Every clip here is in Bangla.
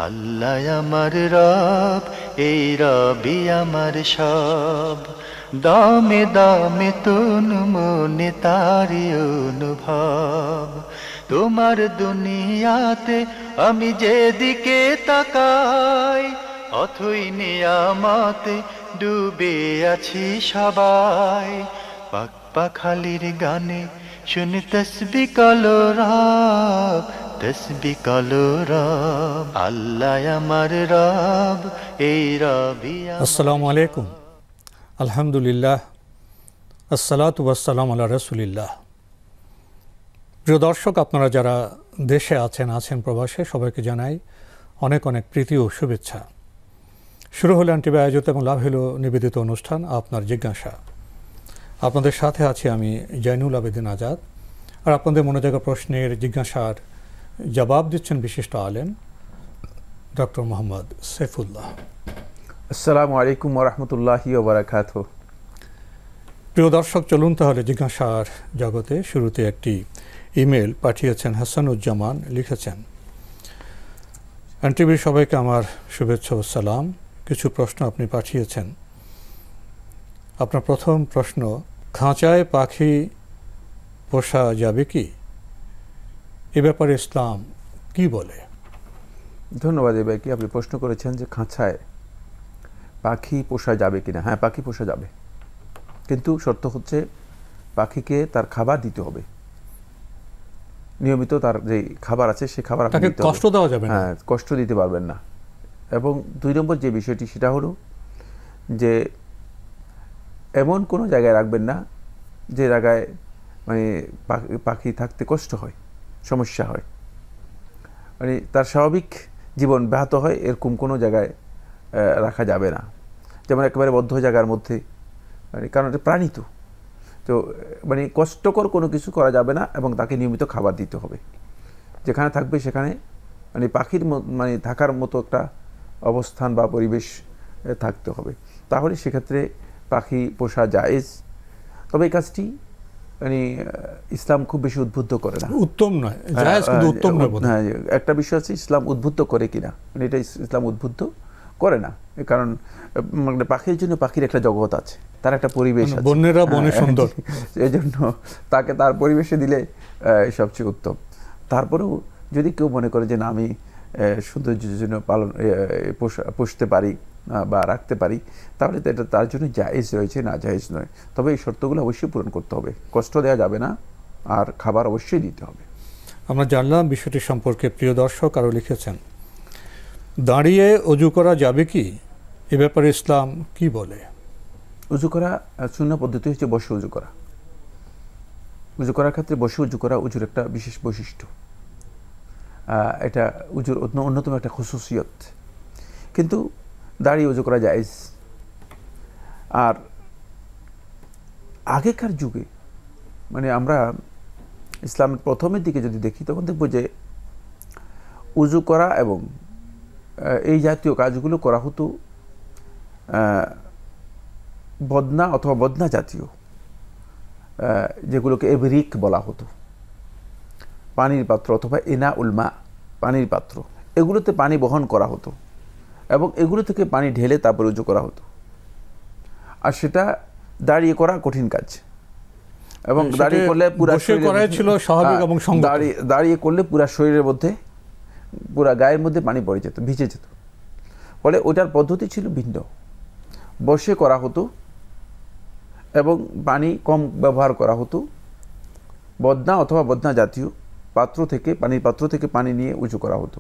আল্লাহ আমার রব, এই রবি আমার সব। দামে দামে তন মনে তারি অনুভব। তোমার দুনিয়াতে আমি যেদিকে তাকাই, অথই নিয়ামতে ডুবে আছি সবাই। পাক পাখালির গানে শুনি তসবি কলো রব, তসবি কলো রব। আল্লাহ আমার রব, এই রবি। আসসালামু আলাইকুম, আলহামদুলিল্লাহ, আসসালাতু ওয়াসসালামু আলা রাসূলিল্লাহ। প্রিয় দর্শক, আপনারা যারা দেশে আছেন প্রবাসে, সবাইকে জানাই অনেক অনেক প্রীতি ও শুভেচ্ছা। শুরু হলো এনটিভি আয়োজিত এবং লাভ হলো নিবেদিত অনুষ্ঠান আপনার জিজ্ঞাসা। আপনাদের সাথে আছি আমি জয়নুল আবেদিন আজাদ। আর আপনাদের মনে জাগা প্রশ্নের জিজ্ঞাসার জবাব দিচ্ছেন বিশিষ্ট আলেম ডক্টর মোহাম্মদ সাইফুল্লাহ। আসসালামু আলাইকুম ওয়া রাহমাতুল্লাহি ওয়া বারাকাতুহু। প্রিয় দর্শক, চলুন তাহলে জিজ্ঞাসার জগতে। শুরুতে একটি ইমেল পাঠিয়েছেন হাসানুজ্জামান, লিখেছেন, এনটিভির সবাইকে আমার শুভেচ্ছা ও সালাম। কিছু প্রশ্ন আপনি পাঠিয়েছেন। আপনার প্রথম প্রশ্ন, খাঁচায় পাখি পোষা যাবে কি? এ ব্যাপারে ইসলাম কি বলে? ধন্যবাদ এই ভাইকে। আপনি প্রশ্ন করেছেন যে খাঁচায় পাখি পোষা যাবে কিনা। হ্যাঁ, পাখি পোষা যাবে, কিন্তু শর্ত হচ্ছে পাখিকে তার খাবার দিতে হবে। নিয়মিত তার যে খাবার আছে সে খাবার আপনি তাকে দিতে হবে। কষ্ট দেওয়া যাবে না। হ্যাঁ, কষ্ট দিতে পারবেন না। এবং 2 নম্বর যে বিষয়টি সেটা হলো যে এমন কোনো জায়গায় রাখবেন না যে জায়গায় মানে পাখি থাকতে কষ্ট হয়, সমস্যা হয়, মানে তার স্বাভাবিক জীবন ব্যাহত হয়, এরকম কোনো জায়গায় রাখা যাবে না। যেমন একেবারে বদ্ধ জায়গার মধ্যে, মানে কারণ এটা প্রাণী তো মানে কষ্টকর কোনো কিছু করা যাবে না এবং তাকে নিয়মিত খাবার দিতে হবে। যেখানে থাকবে সেখানে মানে পাখির মানে থাকার মতো একটা অবস্থান বা পরিবেশ থাকতে হবে, তাহলে সেক্ষেত্রে পাখি পোষা জায়েজ। তবে এই কাজটি মানে ইসলাম খুব বেশি উদ্বুদ্ধ করে না। উত্তম নয়, জায়েজ কিন্তু উত্তম নয়। হ্যাঁ, একটা বিষয় আছে ইসলাম উদ্বুদ্ধ করে কিনা, মানে এটা ইসলাম উদ্বুদ্ধ করে না। কারণ মানে পাখির জন্য পাখির একটা জগৎ আছে, তার একটা পরিবেশ আছে, বন্যেরা বনে সুন্দর, এই জন্য তাকে তার পরিবেশে দিলে সবচেয়ে উত্তম। তারপরেও যদি কেউ মনে করে যে না, আমি সৌন্দর্যের জন্য পুষতে পারি বা রাখতে পারি, তাহলে তো এটা তার জন্য জায়েজ রয়েছে, না জায়েজ নয়। তবে এই শর্তগুলো অবশ্যই পূরণ করতে হবে, কষ্ট দেওয়া যাবে না, আর খাবার অবশ্যই দিতে হবে। আমরা জানলাম বিষয়টি সম্পর্কে। প্রিয় দর্শক আরও লিখেছেন, দাঁড়িয়ে অজু করা যাবে কি? এ ব্যাপারে ইসলাম কি বলে? উজু করা সুন্নাহ পদ্ধতি হচ্ছে বসে উজু করা। উজু করার ক্ষেত্রে বসে উজু করা উজুর একটা বিশেষ বৈশিষ্ট্য, এটা উজুর অন্যতম একটা খুসুসিয়ত। কিন্তু দাঁড়িয়ে উজু করা জায়েজ। আর আগেকার যুগে মানে আমরা ইসলামের প্রথমের দিকে যদি দেখি, তখন দেখব যে উজু করা এবং এই জাতীয় কাজগুলো করা হতো বদনা অথবা বদনা জাতীয়, যেগুলোকে এবরিক বলা হতো, পানির পাত্র অথবা ইনা উলমা, পানির পাত্র, এগুলোতে পানি বহন করা হতো এবং এগুলো থেকে পানি ঢেলে তারপর উজু করা হতো। আর সেটা দাঁড়িয়ে করা কঠিন কাজ, এবং দাঁড়িয়ে করলে পুরো ছিল স্বাভাবিক এবং দাঁড়িয়ে করলে পুরো শরীরের মধ্যে, পুরো গায়ের মধ্যে পানি পড়ে যেত, ভিজে যেত। ফলে ওটার পদ্ধতি ছিল ভিন্ন। বসে করা হতো এবং পানি কম ব্যবহার করা হতো। বদনা অথবা বদনা জাতীয় পাত্র থেকে, পানির পাত্র থেকে পানি নিয়ে উঁচু করা হতো।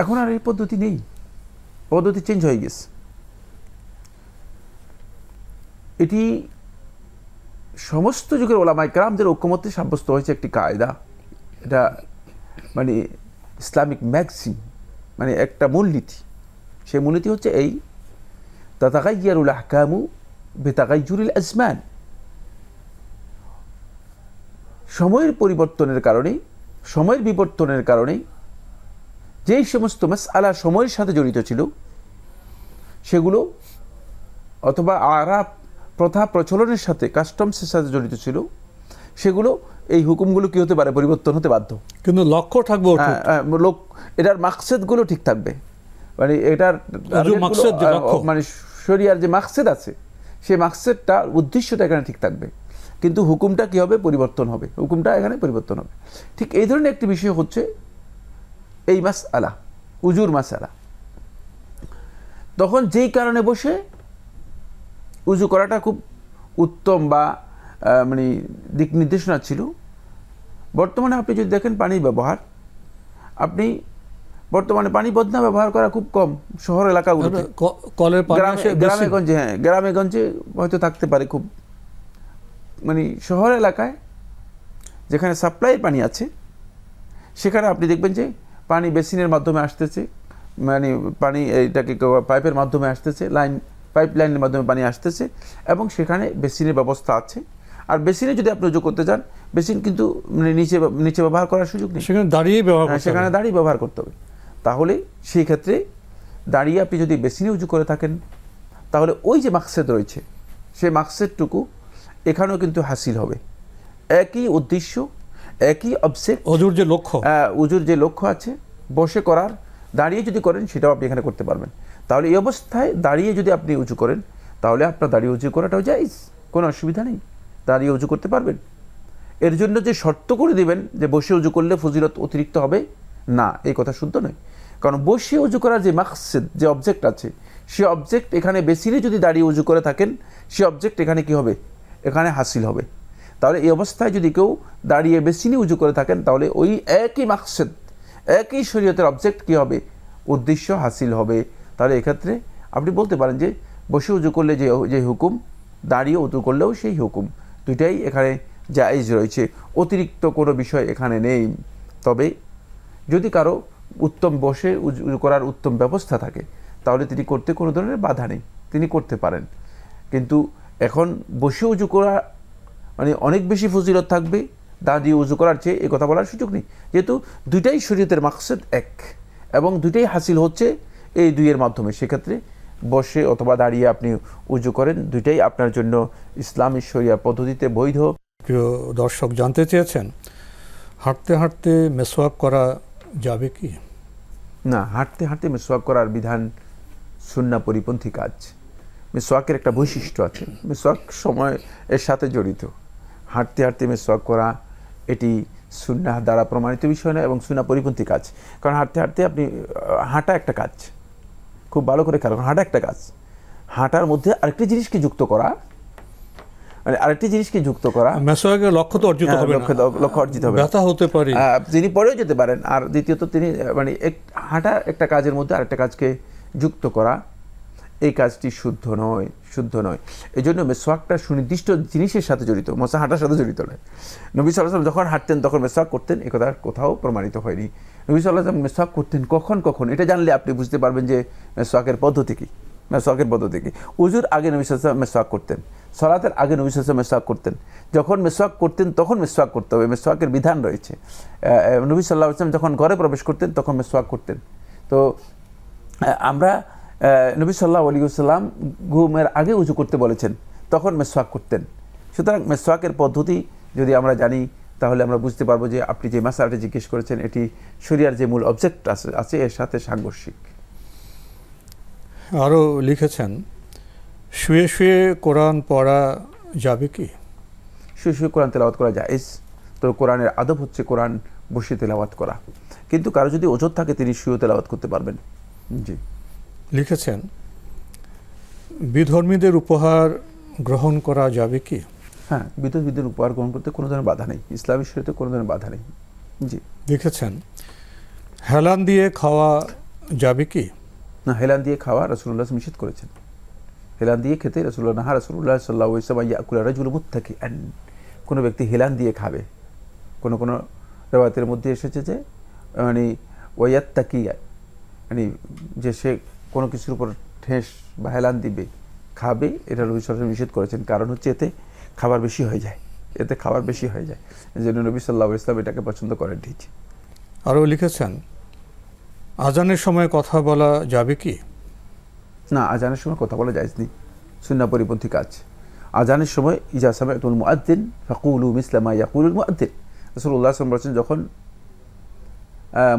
এখন আর এই পদ্ধতি নেই, পদ্ধতি চেঞ্জ হয়ে গেছে। এটি সমস্ত যুগের ওলামায়ে কেরামদের ঐক্যমত্যে সাব্যস্ত হয়েছে একটি কায়দা। এটা মানে ইসলামিক ম্যাক্সিম, মানে একটা মূলনীতি। সেই মূলনীতি হচ্ছে এই, তাতাগাইয়ারুল আহকামু বিতাগাইয়ুরিল আজমান। সময়ের পরিবর্তনের কারণে, সময়ের বিবর্তনের কারণে যেই সমস্ত মাসআলা সময়ের সাথে জড়িত ছিল সেগুলো, অথবা আরাব প্রথা প্রচলনের সাথে, কাস্টমসের সাথে জড়িত ছিল, সেগুলো এই হুকুমগুলো কি হতে পারে, পরিবর্তন হতে বাধ্য। কিন্তু লক্ষ্য থাকবে অটুট। লোক এটার মাকসেদগুলো ঠিক থাকবে, মানে এটার মাকসেদ যে লক্ষ্য, মানে শরিয়ার যে মাকসেদ আছে সেই মাকসেদটা, উদ্দেশ্যটা এখানে ঠিক থাকবে, কিন্তু হুকুমটা কি হবে, পরিবর্তন হবে, হুকুমটা এখানে পরিবর্তন হবে। ঠিক এই ধরনের একটি বিষয় হচ্ছে এই মাসআলা, উজুর মাসআলা। তখন যেই কারণে বসে উজু করাটা খুব উত্তম বা মানে দিক নির্দেশনা ছিল, বর্তমানে আপনি যদি দেখেন পানির ব্যবহার, আপনি বর্তমানে পানি বদনা ব্যবহার করা খুব কম শহর এলাকাগুলোতে। কলের পানি আসে গ্রামে গঞ্জে, হ্যাঁ গ্রামে গঞ্জে হয়তো থাকতে পারে খুব, মানে শহর এলাকায় যেখানে সাপ্লাইয়ের পানি আছে সেখানে আপনি দেখবেন যে পানি বেসিনের মাধ্যমে আসতেছে, মানে পানি এটাকে পাইপের মাধ্যমে আসতেছে, পাইপ লাইনের মাধ্যমে পানি আসতেছে, এবং সেখানে বেসিনের ব্যবস্থা আছে। আর বেসিনে যদি আপনি উজু করতে চান, বেসিন কিন্তু মানে নিচে ব্যবহার করার সুযোগ নেই, সেখানে দাঁড়িয়ে ব্যবহার করতে হবে। সেখানে দাঁড়িয়ে ব্যবহার করতে হবে। তাহলে সেই ক্ষেত্রে দাঁড়িয়ে আপনি যদি বেসিনে উজু করে থাকেন, তাহলে ওই যে মাকসেদ রয়েছে সেই মাকসেদটুকু এখানেও কিন্তু হাসিল হবে। একই উদ্দেশ্য, একই অবজেক্ট, উজুর যে লক্ষ্য, উজুর যে লক্ষ্য আছে বসে করার, দাঁড়িয়ে যদি করেন সেটাও আপনি এখানে করতে পারবেন। তাহলে এই অবস্থায় দাঁড়িয়ে যদি আপনি উজু করেন, তাহলে আপনার দাঁড়িয়ে উজু করাটাও জায়েজ, কোনো অসুবিধা নেই, দাঁড়িয়ে উজু করতে পারবেন। এর জন্য যে শর্ত করে দিবেন যে বসে উজু করলে ফজিলত অতিরিক্ত হবে, না, এই কথা শুদ্ধ নয়। কারণ বসে উজু করার যে মাকসেদ, যে অবজেক্ট আছে, সে অবজেক্ট এখানে বেসিনে যদি দাঁড়িয়ে উজু করে থাকেন, সে অবজেক্ট এখানে কি হবে, এখানে হাসিল হবে। তাহলে এই অবস্থায় যদি কেউ দাঁড়িয়ে বেসিনে উজু করে থাকেন, তাহলে ওই একই মাকসেদ, একই শরীয়তের অবজেক্ট কি হবে, উদ্দেশ্য হাসিল হবে। তাহলে এক্ষেত্রে আপনি বলতে পারেন যে বসে উজু করলে যে হুকুম, দাঁড়িয়ে উজু করলেও সেই হুকুম, দুইটাই এখানে জায়েজ রয়েছে, অতিরিক্ত কোনো বিষয় এখানে নেই। তবে যদি কারো উত্তম বসে উজু করার উত্তম ব্যবস্থা থাকে, তাহলে তিনি করতে কোনো ধরনের বাধা নেই, তিনি করতে পারেন। কিন্তু এখন বসে উজু করা মানে অনেক বেশি ফজিলত থাকবে দাঁড়িয়ে উজু করার চেয়ে, এই কথা বলার সুযোগ নেই, যেহেতু দুইটাই শরীয়তের মাকসদ এক, এবং দুইটাই হাসিল হচ্ছে এই দুইয়ের মাধ্যমে। সেক্ষেত্রে বসে অথবা দাঁড়িয়ে আপনি উজু করেন, দুইটাই আপনার জন্য ইসলামী শরিয়া পদ্ধতিতে বৈধ। প্রিয় দর্শক জানতে চেয়েছেন, হাঁটতে হাঁটতে মেসওয়াক করা যাবে কি? না, হাঁটতে হাঁটতে মেসওয়াক করার বিধান সুন্নাহ পরিপন্থী কাজ। মেসওয়াকের একটা বৈশিষ্ট্য আছে, মেসওয়াক সময় এর সাথে জড়িত। হাঁটতে হাঁটতে মেসওয়াক করা এটি সুন্নাহ দ্বারা প্রমাণিত বিষয় না, এবং সুন্নাহ পরিপন্থী কাজ। কারণ হাঁটতে হাঁটতে আপনি হাঁটা একটা কাজ, খুব ভালো করে খেয়াল করুন, হাঁটা একটা কাজ, হাঁটার মধ্যে আরেকটি জিনিসকে যুক্ত করা, মানে আরেকটি জিনিসকে যুক্ত করা, মেসওয়াকের লক্ষ্য তো অর্জিত হবে না, লক্ষ্য অর্জিত হবে, ব্যথা হতে পারে, তিনি পরেও যেতে পারেন। আর দ্বিতীয়ত তিনি মানে হাঁটা একটা কাজের মধ্যে আরেকটা কাজকে যুক্ত করা, এই কাজটি শুদ্ধ নয়, শুদ্ধ নয়। এই জন্য মেসওয়াকটা সুনির্দিষ্ট জিনিসের সাথে জড়িত, মশা হাঁটার সাথে জড়িত নয়। নবী সাল্লাল্লাহু আলাইহি ওয়াসাল্লাম যখন হাঁটতেন তখন মেসওয়াক করতেন, এ কথা কোথাও প্রমাণিত হয়নি। নবী সাল্লাল্লাহু আলাইহি ওয়াসাল্লাম মেসওয়াক করতেন কখন কখন, এটা জানলে আপনি বুঝতে পারবেন যে মেসওয়াকের পদ্ধতি কী, মেসওয়াকের পদ্ধতি কী। উজুর আগে নবী সাল্লাল্লাহু আলাইহি ওয়াসাল্লাম মেসওয়াক করতেন, সালাতের আগে নবী সাল্লাল্লাহু আলাইহি ওয়াসাল্লাম মেসওয়াক করতেন, যখন মেসওয়াক করতেন তখন মেসওয়াক করতে হবে, মেসওয়াকের বিধান রয়েছে। নবী সাল্লাল্লাহু আলাইহি ওয়াসাল্লাম যখন ঘরে প্রবেশ করতেন তখন মেসওয়াক করতেন। তো আমরা নবী সাল্লাল্লাহু আলাইহি ওয়াসাল্লাম ঘুমের আগে উজু করতে বলেছেন, তখন মেসওয়াক করতেন। সুতরাং মেসওয়াকের পদ্ধতি যদি আমরা জানি, তাহলে আমরা বুঝতে পারবো যে আপনি যে মাসআলাটি জিজ্ঞেস করেছেন এটি শরিয়ার যে মূল অবজেক্ট আছে এর সাথে সাংঘর্ষিক। আরও লিখেছেন, শুয়ে শুয়ে কোরআন পড়া যাবে কি? শুয়ে শুয়ে কোরআন তেলাওয়াত করা জায়েজ। তো কোরআনের আদব হচ্ছে কোরআন বসে তেলাওয়াত করা, কিন্তু কারো যদি ওজর থাকে তিনি শুয়ে তেলাওয়াত করতে পারবেন। জি। লিখেছেন, বিধর্মীদের উপহার গ্রহণ করা যাবে কি? হ্যাঁ, বিধর্মীদের উপহার গ্রহণ করতে কোনো ধরনের বাধা নেই, ইসলামী শরীয়তে কোনো ধরনের বাধা নেই। জি। লিখেছেন, হেলান দিয়ে খাওয়া যাবে কি? না, হেলান দিয়ে খাওয়া রাসূলুল্লাহ নিষেধ করেছেন, হেলান দিয়ে খেতে রাসূলুল্লাহ সাল্লাল্লাহু আলাইহি ওয়াসাল্লাম ইয়াকুলু রাজুলু মুত্তাকিআন, কোনো ব্যক্তি হেলান দিয়ে খাবে। কোনো কোনো রিওয়ায়াতের মধ্যে এসেছে যে মানে ওয়ায়াত্তাকিয়া, মানে যে সে কোনো কিছুর উপর ঠেস বা হেলান দিবে, খাবে, এটা নবী সাল্লাল্লাহু আলাইহি ওয়াসাল্লাম নিষেধ করেছেন। কারণ হচ্ছে এতে খাবার বেশি হয়ে যায়, এতে খাবার বেশি হয়ে যায়, এই জন্য নবী সাল্লাল্লাহু আলাইহি ওয়াসাল্লাম এটাকে পছন্দ করেন। ঠিক। আরও লিখেছেন, আজানের সময় কথা বলা যাবে কি? না, আজানের সময় কথা বলা জায়েজ নেই, সুন্নাহ পরিপন্থী কাজ। আজানের সময় ইজা সামি'তুল মুআদ্দিন ফাকুলু মিসলা মা ইয়াকুলুল মুআদ্দিন, রাসূলুল্লাহ সাল্লাল্লাহু আলাইহি ওয়াসাল্লাম বলেছেন, যখন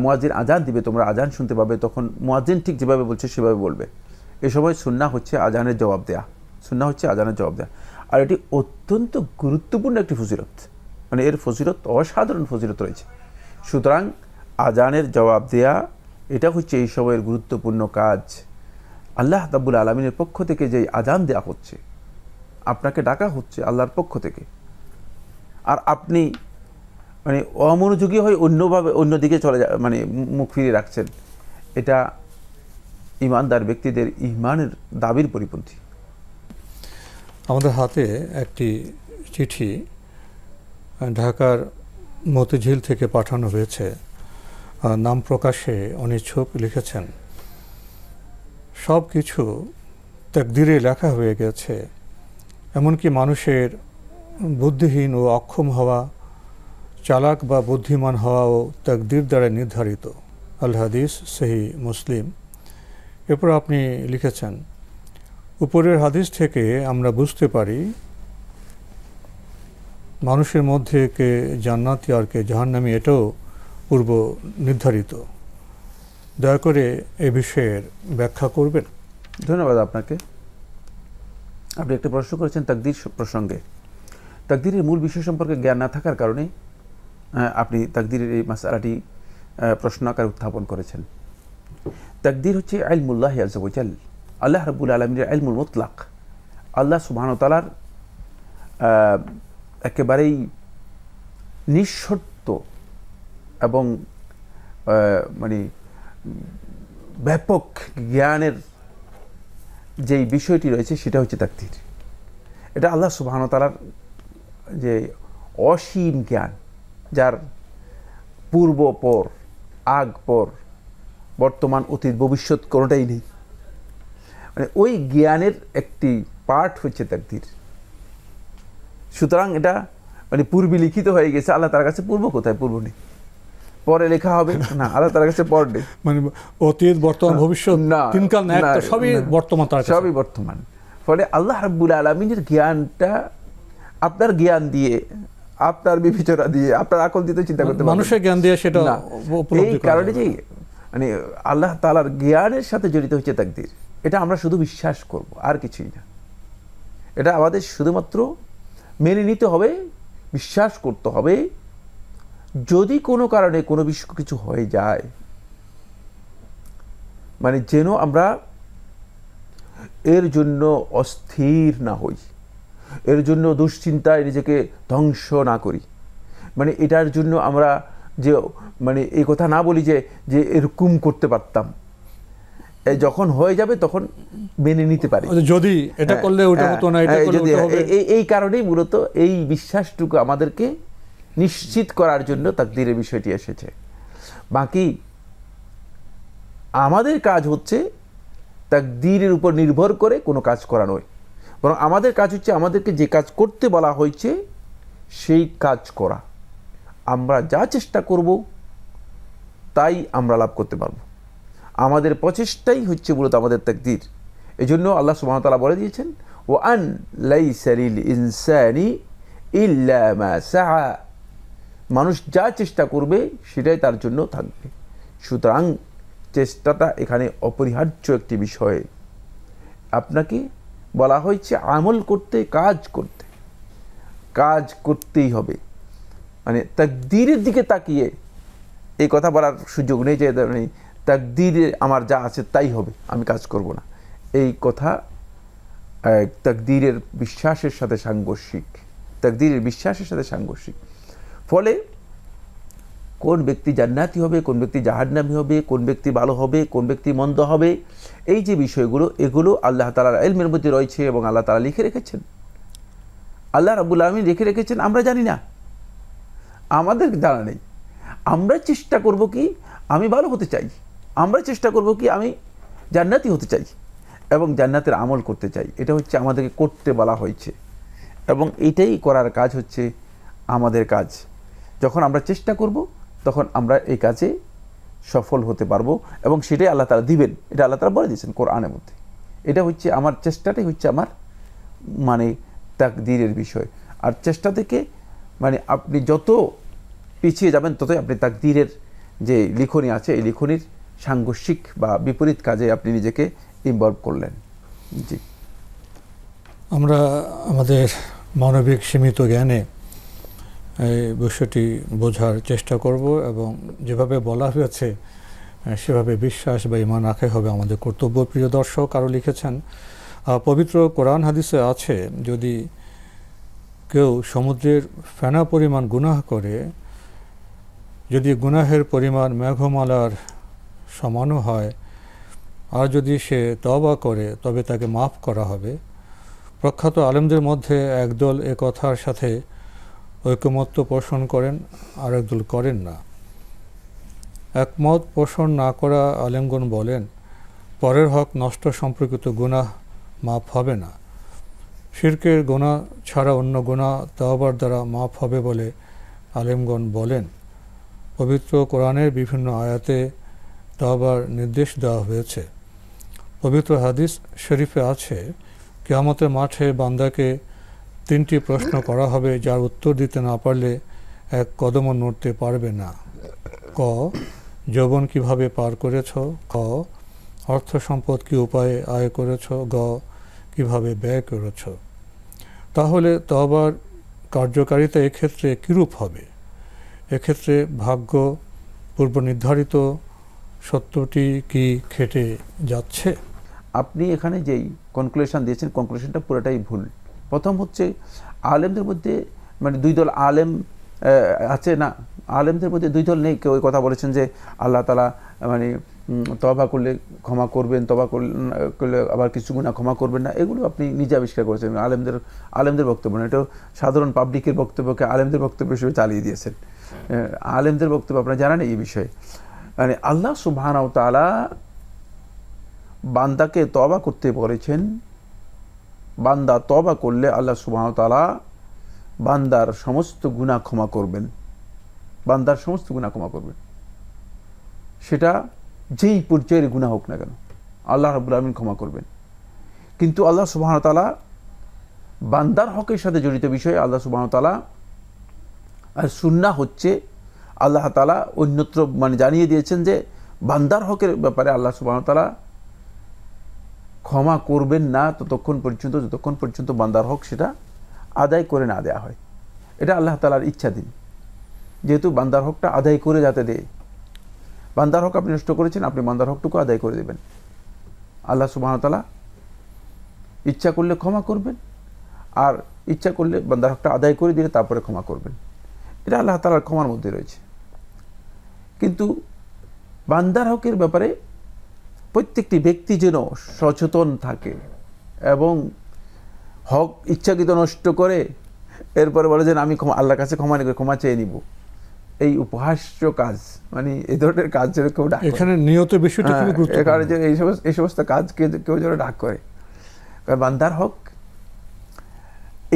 মুয়াজ্জিন আজান দিবে তোমরা আজান শুনতে পাবে, তখন মুয়াজ্জিন ঠিক যেভাবে বলছে সেভাবে বলবে। এই সময় সুন্নাহ হচ্ছে আজানের জবাব দেয়া, সুন্নাহ হচ্ছে আজানের জবাব দেয়া। আর এটি অত্যন্ত গুরুত্বপূর্ণ একটি ফজিলত, মানে এর ফজিলত অসাধারণ ফজিলত রয়েছে। সুতরাং আজানের জবাব দেয়া এটা হচ্ছে এই সময়ের গুরুত্বপূর্ণ কাজ। আল্লাহ রাব্বুল আলামিনের পক্ষ থেকে যেই আজান দেয়া হচ্ছে, আপনাকে ডাকা হচ্ছে আল্লাহর পক্ষ থেকে, আর আপনি মানে অমনোযোগী হয়ে অন্যদিকে চলে মানে মুখ ফিরিয়ে রাখছেন, এটা ঈমানদার ব্যক্তিদের ঈমানের দাবির পরিপন্থী। আমাদের হাতে একটি চিঠি ঢাকার মতিঝিল থেকে পাঠানো হয়েছে, নাম প্রকাশে অনিচ্ছুক লিখেছেন, সব কিছু তাকদীরে লেখা হয়ে গেছে, এমনকি মানুষের বুদ্ধিহীন ও অক্ষম হওয়া, চালাক বা বুদ্ধিমান হওয়াও তাকদীর দ্বারা নির্ধারিত। আল হাদিস সহিহ মুসলিম। এরপর আপনি লিখেছেন, উপরের হাদিস থেকে আমরা বুঝতে পারি মানুষের মধ্যে কে জান্নাতি আর কে জাহান্নামী এটাও পূর্ব নির্ধারিত। দয়া করে এ বিষয়ের ব্যাখ্যা করবেন। ধন্যবাদ আপনাকে। আপনি একটা প্রশ্ন করেছেন তাকদীর প্রসঙ্গে। তাকদীরের মূল বিষয় সম্পর্কে জ্ঞান না থাকার কারণে আপনি তাকদীরের এই মাসআলাটি প্রশ্ন আকারে উত্থাপন করেছেন। তাকদীর হচ্ছে ইলমুল্লাহ আযজা ওয়া জাল, আল্লাহ রাব্বুল আলামিনের ইলমুল মুতলাক। আল্লাহ সুবহানাহু ওয়া তাআলার একেবারেই নিঃশর্ত এবং মানে ব্যাপক জ্ঞানের যেই বিষয়টি রয়েছে সেটা হচ্ছে তাকদীর। এটা আল্লাহ সুবহানাহু ওয়া তাআলার যে অসীম জ্ঞান, যার পূর্ব পর, আগ পর, বর্তমান অতীত ভবিষ্যৎ কোনোটাই নেই, মানে ওই জ্ঞানের একটি পার্ট হচ্ছে তাকদীর। সুতরাং এটা মানে পূর্বে লিখিত হয়ে গেছে, আল্লাহ তার কাছে পূর্ব কোথায়, পূর্ব নেই, পরে লেখা হবে না, আল্লাহ তার কাছে পর নেই, মানে অতীত বর্তমান ভবিষ্যৎ না, তিনকাল না, একটা সবই বর্তমান, তার কাছে সবই বর্তমান। ফলে আল্লাহ রাব্বুল আলামিনের জ্ঞানটা আপনার জ্ঞান দিয়ে, আপনার বিবেচনা দিয়ে, আপনার আকল দিয়ে চিন্তা করতে পারবেন, মানুষের জ্ঞান দিয়ে সেটা এই কারণে যে মানে আল্লাহ তাআলার জ্ঞানের সাথে জড়িত হচ্ছে তাকদীর। এটা আমরা শুধু বিশ্বাস করব, আর কিছুই না। এটা আমাদের শুধুমাত্র মেনে নিতে হবে, বিশ্বাস করতে হবে। যদি কোনো কারণে কোনো কিছু হয়ে যায়, মানে যেন আমরা এর জন্য অস্থির না হই, এর জন্য দুশ্চিন্তায় নিজেকে ধ্বংস না করি, মানে এটার জন্য আমরা যে মানে এই কথা না বলি যে এরকম করতে পারতাম, যখন হয়ে যাবে তখন মেনে নিতে পারি, যদি এটা করলে ওটা হতো না, এটা করলে ওটা হবে। এই কারণেই মূলত এই বিশ্বাসটুকু আমাদেরকে নিশ্চিত করার জন্য তাকদীরের বিষয়টি এসেছে। বাকি আমাদের কাজ হচ্ছে তাকদীরের উপর নির্ভর করে কোনো কাজ করা নয়, বরং আমাদের কাজ হচ্ছে আমাদেরকে যে কাজ করতে বলা হয়েছে সেই কাজ করা। আমরা যা চেষ্টা করব তাই আমরা লাভ করতে পারব। আমাদের প্রচেষ্টাই হচ্ছে মূলত আমাদের তাকদীর। এই জন্য আল্লাহ সুবহানাহু ওয়া তাআলা বলে দিয়েছেন, ওয়া আন লাইসা লিল ইনসানি ইল্লা মা সাআ, মানুষ যা চেষ্টা করবে সেটাই তার জন্য থাকবে। সুতরাং চেষ্টাটা এখানে অপরিহার্য একটি বিষয়। আপনাকে বলা হয়েছে আমল করতে, কাজ করতেই হবে। মানে তাকদীরের দিকে তাকিয়ে এই কথা বলার সুযোগ নেই যে তাকদীরে আমার যা আছে তাই হবে, আমি কাজ করব না। এই কথা তাকদীরের বিশ্বাসের সাথে সাংঘর্ষিক, তাকদীরের বিশ্বাসের সাথে সাংঘর্ষিক। ফলে কোন ব্যক্তি জান্নাতি হবে, কোন ব্যক্তি জাহান্নামী হবে, কোন ব্যক্তি ভালো হবে, কোন ব্যক্তি মন্দ হবে, এই যে বিষয়গুলো, এগুলো আল্লাহ তাআলার ইলমের মধ্যে রয়েছে এবং আল্লাহ তাআলা লিখে রেখেছেন। আল্লাহ রাব্বুল আলামিন লিখে রেখেছেন, আমরা জানি না, আমাদের জানা নেই। আমরা চেষ্টা করব কি আমি ভালো হতে চাই, আমরা চেষ্টা করব কি আমি জান্নাতি হতে চাই এবং জান্নাতের আমল করতে চাই। এটা হচ্ছে আমাদেরকে করতে বলা হয়েছে এবং এটাই করার কাজ হচ্ছে আমাদের কাজ। যখন আমরা চেষ্টা করব তখন আমরা এই কাজে সফল হতে পারবো এবং সেটাই আল্লাহ তাআলা দিবেন। এটা আল্লাহ তাআলা বলে দিয়েছেন কোরআনের মধ্যে। এটা হচ্ছে আমার চেষ্টাটাই হচ্ছে আমার মানে তাকদীরের বিষয়। আর চেষ্টা থেকে মানে আপনি যত পিছিয়ে যাবেন ততই আপনি তাকদীরের যে লিখনি আছে এই লিখনির সাংঘর্ষিক বা বিপরীত কাজে আপনি নিজেকে ইনভলভ করলেন। জি, আমরা আমাদের মানবিক সীমিত জ্ঞানে এই বিষয়টি বোঝার চেষ্টা করব এবং যেভাবে বলা হয়েছে সেভাবে বিশ্বাস বা ঈমান রাখাই হবে আমাদের কর্তব্য। প্রিয় দর্শক, আরও লিখেছেন, পবিত্র কোরআন হাদিসে আছে, যদি কেউ সমুদ্রের ফেনা পরিমাণ গুনাহ করে, যদি গুনাহের পরিমাণ মেঘমালার সমানও হয়, আর যদি সে তওবা করে তবে তাকে মাফ করা হবে। প্রখ্যাত আলেমদের মধ্যে একদল এ কথার সাথে ঐকমত্য পোষণ করেন, আর একদল করেন না। একমত পোষণ না করা আলেমগণ বলেন, পরের হক নষ্ট সম্পর্কিত গুনাহ মাফ হবে না। শিরকের গুনাহ ছাড়া অন্য গুনাহ তওবার দ্বারা মাফ হবে বলে আলেমগণ বলেন। পবিত্র কোরআনের বিভিন্ন আয়াতে তওবার নির্দেশ দেওয়া হয়েছে। পবিত্র হাদিস শরীফে আছে, কিয়ামতের মাঠে বান্দাকে 3টি প্রশ্ন করা হবে, যার উত্তর দিতে না পারলে এক কদমও নড়তে পারবে না। ক, যৌবন কিভাবে পার করেছ? খ, অর্থ সম্পদ কি উপায়ে আয় করেছ? গ, কিভাবে ব্যয় করেছ? তাহলে তওবার কার্যকারিতা এক্ষেত্রে কীরূপ হবে? এক্ষেত্রে ভাগ্য পূর্ব নির্ধারিত সত্যটি কি খেটে যাচ্ছে? আপনি এখানে যেই কনক্লুশন দিয়েছেন, কনক্লুশনটা পুরোটাই ভুল। প্রথম হচ্ছে, আলেমদের মধ্যে মানে দুই দল আলেম আছে না, আলেমদের মধ্যে দুই দল নেই। কেউ ওই কথা বলেছেন যে আল্লাহ তাআলা মানে তওবা করলে ক্ষমা করবেন, তওবা করলে আবার কিছু গুনাহ ক্ষমা করবেন না। এগুলো আপনি নিজে আবিষ্কার করেছেন, আলেমদের বক্তব্য না। এটা সাধারণ পাবলিকের বক্তব্যকে আলেমদের বক্তব্য হিসেবে চালিয়ে দিয়েছেন। আলেমদের বক্তব্য আপনারা জানেন এই বিষয়ে। মানে আল্লাহ সুবহানাহু ওয়া তাআলা বান্দাকে তওবা করতে বলেছেন। বান্দা তওবা করলে আল্লাহ সুবহানাহু ওয়া তাআলা বান্দার সমস্ত গুনাহ ক্ষমা করবেন। বান্দার সমস্ত গুনাহ ক্ষমা করবেন, সেটা যেই পর্যায়ের গুনাহ হোক না কেন আল্লাহ রাব্বুল আলামিন ক্ষমা করবেন। কিন্তু আল্লাহ সুবহানাহু ওয়া তাআলা বান্দার হকের সাথে জড়িত বিষয়ে আল্লাহ সুবহানাহু ওয়া তাআলা আর সুন্নাহ হচ্ছে আল্লাহ তাআলা অন্যত্র মানে জানিয়ে দিয়েছেন যে বান্দার হকের ব্যাপারে আল্লাহ সুবহানাহু ওয়া তাআলা ক্ষমা করবেন না যতক্ষণ পর্যন্ত বান্দার হক সেটা আদায় করে না দেয়া হয়। এটা আল্লাহ তাআলার ইচ্ছাধীন। যেহেতু বান্দার হকটা আদায় করে যাতে দেয়, বান্দার হক আপনি নষ্ট করেছেন, আপনি বান্দার হকটুকু আদায় করে দেবেন। আল্লাহ সুবহানাহু ওয়া তাআলা ইচ্ছা করলে ক্ষমা করবেন, আর ইচ্ছা করলে বান্দার হকটা আদায় করে দিলে তারপরে ক্ষমা করবেন। এটা আল্লাহ তাআলার ক্ষমার মধ্যে রয়েছে। কিন্তু বান্দার হকের ব্যাপারে প্রত্যেকটি ব্যক্তি যেন সচেতন থাকে এবং হক ইচ্ছাকৃত নষ্ট করে এরপরে বলে যে আমি আল্লাহর কাছে ক্ষমা চেয়ে নিব, এই উপহাস্য কাজ, মানে এই ধরনের কাজ যেন কেউ ডাক, এখানে নিয়ত বিষয়টা খুবই গুরুত্বপূর্ণ। যে এই সমস্ত কাজ কেউ যেন ডাক করে। কারণ বান্দার হক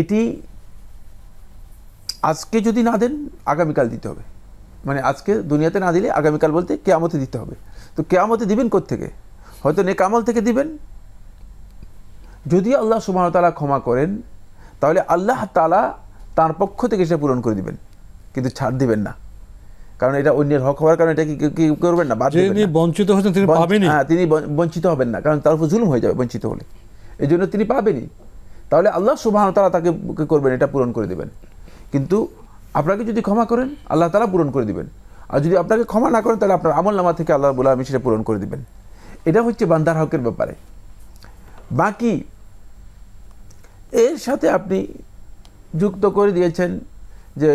এটি আজকে যদি না দেন আগামীকাল দিতে হবে। মানে আজকে দুনিয়াতে না দিলে আগামীকাল বলতে কিয়ামতে দিতে হবে। তো কিয়ামতে দিবেন কোত্থেকে? হয়তো নেক আমল থেকে দিবেন। যদি আল্লাহ সুবহানাহু ওয়া তাআলা ক্ষমা করেন তাহলে আল্লাহ তাআলা তার পক্ষ থেকে সেটা পূরণ করে দিবেন, কিন্তু ছাড় দিবেন না। কারণ এটা অন্যের হক হওয়ার কারণে এটা কি করবেন না, বাদ দিবেন না। যিনি বঞ্চিত হচ্ছেন তিনি পাবেনই। হ্যাঁ, তিনি বঞ্চিত হবেন না, কারণ তার উপর জুলুম হয়ে যাবে বঞ্চিত হলে। এই জন্য তিনি পাবেনই। তাহলে আল্লাহ সুবহানাহু ওয়া তাআলা তাকে করবেন, এটা পূরণ করে দিবেন। কিন্তু আপনাকে যদি ক্ষমা করেন আল্লাহ তাআলা পূরণ করে দিবেন, আর যদি আপনাকে ক্ষমা না করেন তাহলে আপনার আমলনামা থেকে আল্লাহ রাব্বুল আলামিন সেটা পূরণ করে দিবেন। এটা হচ্ছে বান্দার হকের ব্যাপারে। বাকি এর সাথে আপনি যুক্ত করে দিয়েছেন যে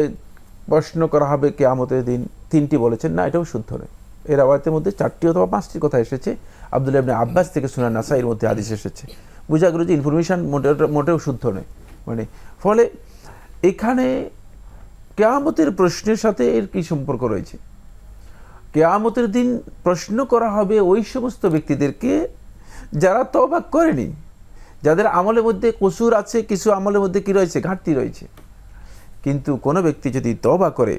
প্রশ্ন করা হবে কিয়ামতের দিন, 3টি বলেছেন না, এটাও শুদ্ধ নয়। এর আয়াতের মধ্যে 4টি অথবা 5টি কথা এসেছে। আব্দুল্লাহ ইবনে আব্বাস থেকে সুনান নাসাইর মধ্যে হাদিস এসেছে। বোঝা গেল যে ইনফরমেশন মোটেও শুদ্ধ নয়। মানে ফলে এখানে কিয়ামতের প্রশ্নের সাথে এর কি সম্পর্ক রয়েছে? কিয়ামতের দিন প্রশ্ন করা হবে ওই সমস্ত ব্যক্তিদেরকে যারা তওবা করেনি, যাদের আমলের মধ্যে কসুর আছে, কিছু আমলের মধ্যে কি রয়েছে, ঘাটতি রয়েছে। কিন্তু কোনো ব্যক্তি যদি তওবা করে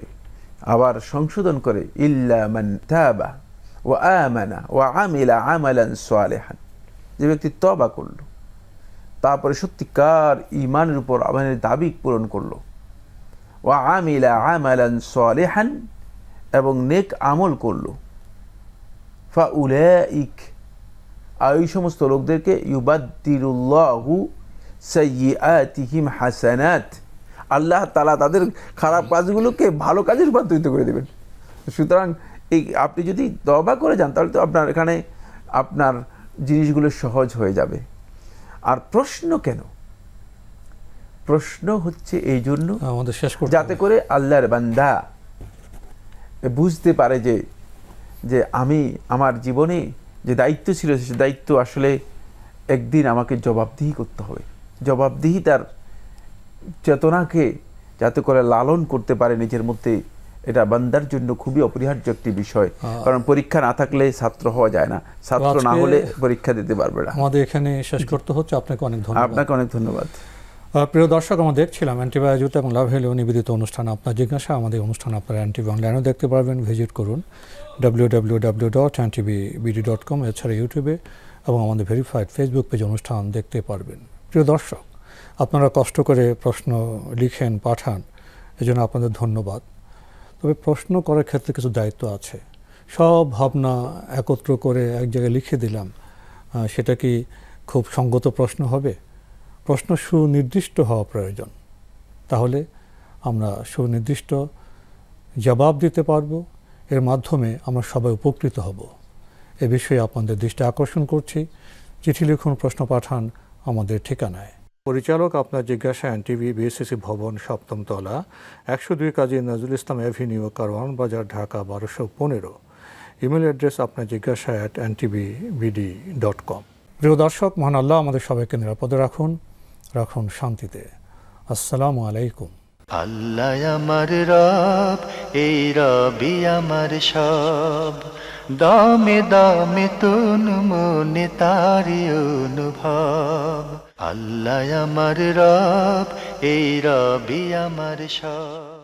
আবার সংশোধন করে, ইল্লা মান তাবা ওয়া আমানা ওয়া আমিলা আমালান সালিহান, যে ব্যক্তি তওবা করলো তারপরে সত্যিকার ঈমানের উপর আমাদের দাবি পূরণ করলো, ওয়া আমিলা আমালান সালিহান, এবং নেক আমল করলো, ফাউলাইক, আর এই সমস্ত লোকদেরকে ইউবাদদিলুল্লাহু সাইয়্যাতিহিম হাসানাত, আল্লাহ তাআলা তাদের খারাপ কাজগুলোকে ভালো কাজে রূপান্তরিত করে দেবেন। সুতরাং এই আপনি যদি তওবা করে যান তাহলে তো আপনার এখানে আপনার জিনিসগুলো সহজ হয়ে যাবে। আর প্রশ্ন কেন? প্রশ্ন হচ্ছে এই জন্য আমাদের শেষ করতে যাতে করে আল্লাহর বান্দা বুঝতে পারে যে আমি আমার জীবনে যে দায়িত্ব ছিল সে দায়িত্ব আসলে একদিন আমাকে জবাবদিহি করতে হবে। জবাবদিহি তার চেতনাকে যাতে করে লালন করতে পারে নিজের মধ্যে, এটা বান্দার জন্য খুবই অপরিহার্য একটি বিষয়। কারণ পরীক্ষা না থাকলে ছাত্র হওয়া যায় না, ছাত্র না হলে পরীক্ষা দিতে পারবে না। আমাদের এখানে শেষ করতে হচ্ছে। আপনাকে অনেক ধন্যবাদ। আপনাকে অনেক ধন্যবাদ। প্রিয় দর্শক, আমরা দেখছিলাম অ্যান্টিবায়োটিক এবং লাভ হেলেও নিবেদিত অনুষ্ঠান আপনার জিজ্ঞাসা। আমাদের অনুষ্ঠান আপনারা এনটিভি অনলাইনেও দেখতে পারবেন, ভিজিট করুন www.ntvbd.com। এছাড়া ইউটিউবে এবং আমাদের ভেরিফাইড ফেসবুক পেজে অনুষ্ঠান দেখতে পারবেন। প্রিয় দর্শক, আপনারা কষ্ট করে প্রশ্ন লিখেন, পাঠান, এজন্য আপনাদের ধন্যবাদ। তবে প্রশ্ন করার ক্ষেত্রে কিছু দায়িত্ব আছে। সব ভাবনা একত্র করে এক জায়গায় লিখে দিলাম, সেটা কি খুব সঙ্গত প্রশ্ন হবে? প্রশ্ন সুনির্দিষ্ট হওয়া প্রয়োজন, তাহলে আমরা সুনির্দিষ্ট জবাব দিতে পারবো, এর মাধ্যমে আমরা সবাই উপকৃত হব। এ বিষয়ে আপনাদের দৃষ্টি আকর্ষণ করছি। চিঠি লিখুন, প্রশ্ন পাঠান আমাদের ঠিকানায়। পরিচালক আপনার জিজ্ঞাসা, এনটিভি, বিএসসিসি ভবন, 7ম তলা, 102 কাজী নজরুল ইসলাম অ্যাভিনিউ, কারওয়ান বাজার, ঢাকা 1215। ইমেল অ্যাড্রেস আপনার জিজ্ঞাসা @ntvbd.com। প্রিয় দর্শক, মহান আল্লাহ আমাদের সবাইকে নিরাপদে রাখুন, রাখুন শান্তিতে। আসসালামু আলাইকুম। আল্লাহ আমার রব, এই রবি আমার সব, দামে দামে তুন মনে তারি অনুভব। আল্লাহ আমার রব, এই রবি আমার সব।